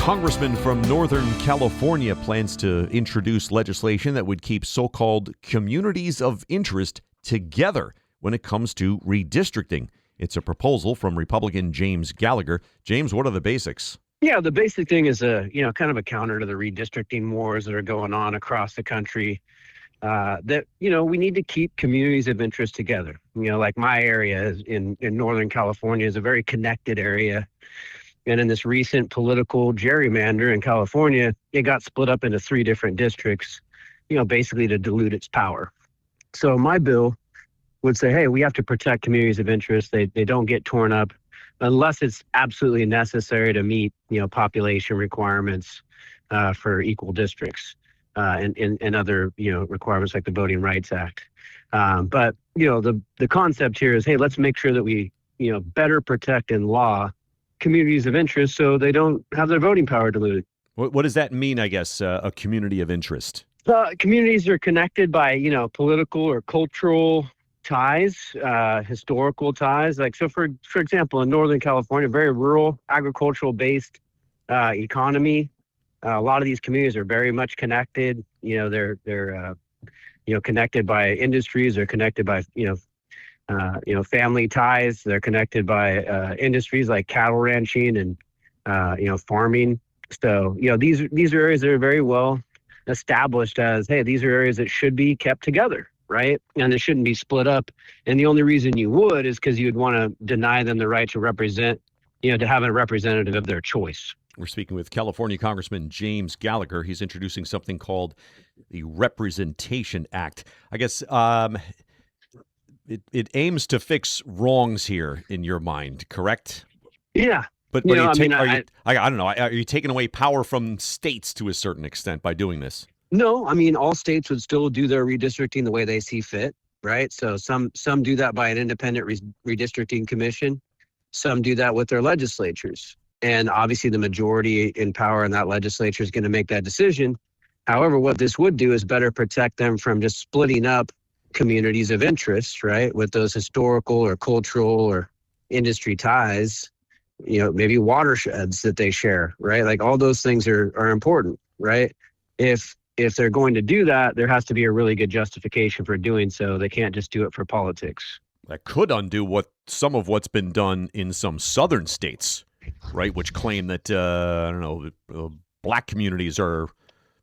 congressman from Northern California plans to introduce legislation that would keep so-called communities of interest together when it comes to redistricting. It's a proposal from Republican James Gallagher. James, what are the basics? Yeah, the basic thing is kind of a counter to the redistricting wars that are going on across the country. We need to keep communities of interest together. Like my area in Northern California is a very connected area. And in this recent political gerrymander in California, it got split up into 3 different districts, basically to dilute its power. So my bill would say, hey, we have to protect communities of interest. They don't get torn up unless it's absolutely necessary to meet, population requirements for equal districts and other, requirements like the Voting Rights Act. But the concept here is, hey, let's make sure that we, better protect in law communities of interest so they don't have their voting power diluted. What does that mean, I guess, a community of interest? Communities are connected by, political or cultural ties, historical ties. Like, so for example, in Northern California, very rural, agricultural based economy. A lot of these communities are very much connected. They're connected by industries. They're connected by, family ties. They're connected by industries like cattle ranching and, farming. So, these are areas that are very well established as, hey, these are areas that should be kept together, right? And it shouldn't be split up. And the only reason you would is because you'd want to deny them the right to represent, to have a representative of their choice. We're speaking with California Congressman James Gallagher. He's introducing something called the Representation Act. I guess it aims to fix wrongs here in your mind, correct? Yeah. But I don't know. Are you taking away power from states to a certain extent by doing this? No, all states would still do their redistricting the way they see fit, right? So some do that by an independent redistricting commission. Some do that with their legislatures. And obviously the majority in power in that legislature is going to make that decision. However, what this would do is better protect them from just splitting up communities of interest, right? With those historical or cultural or industry ties, maybe watersheds that they share, right? Like all those things are important, right? If they're going to do that, there has to be a really good justification for doing so. They can't just do it for politics. That could undo some of what's been done in some southern states, right? Which claim that, black communities are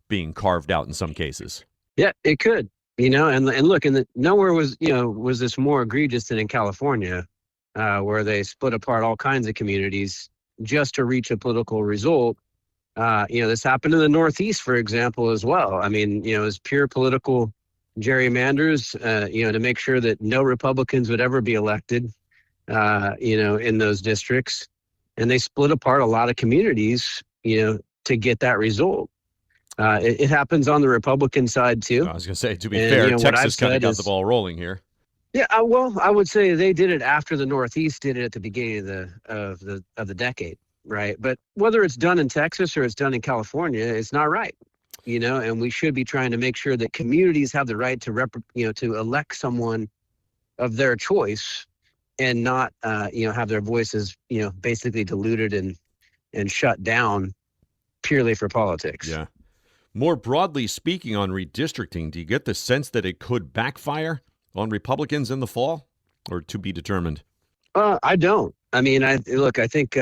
being carved out in some cases. Yeah, it could, and look, nowhere was this more egregious than in California, where they split apart all kinds of communities just to reach a political result. This happened in the Northeast, for example, as well. It was pure political gerrymanders, to make sure that no Republicans would ever be elected, in those districts. And they split apart a lot of communities, to get that result. It happens on the Republican side, too. I was going to say, to be fair, Texas kind of got the ball rolling here. Yeah, well, I would say they did it after the Northeast did it at the beginning of the decade. Right. But whether it's done in Texas or it's done in California, it's not right, and we should be trying to make sure that communities have the right to to elect someone of their choice and not, have their voices, basically diluted and shut down purely for politics. Yeah. More broadly speaking on redistricting, do you get the sense that it could backfire on Republicans in the fall, or to be determined? I don't. I think,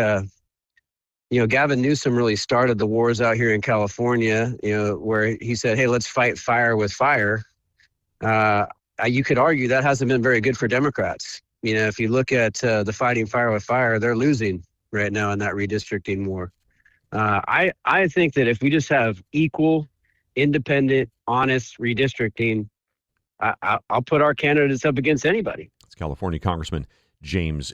Gavin Newsom really started the wars out here in California, where he said, hey, let's fight fire with fire. You could argue that hasn't been very good for Democrats. If you look at the fighting fire with fire, they're losing right now in that redistricting war. I think that if we just have equal, independent, honest redistricting, I'll put our candidates up against anybody. It's California Congressman James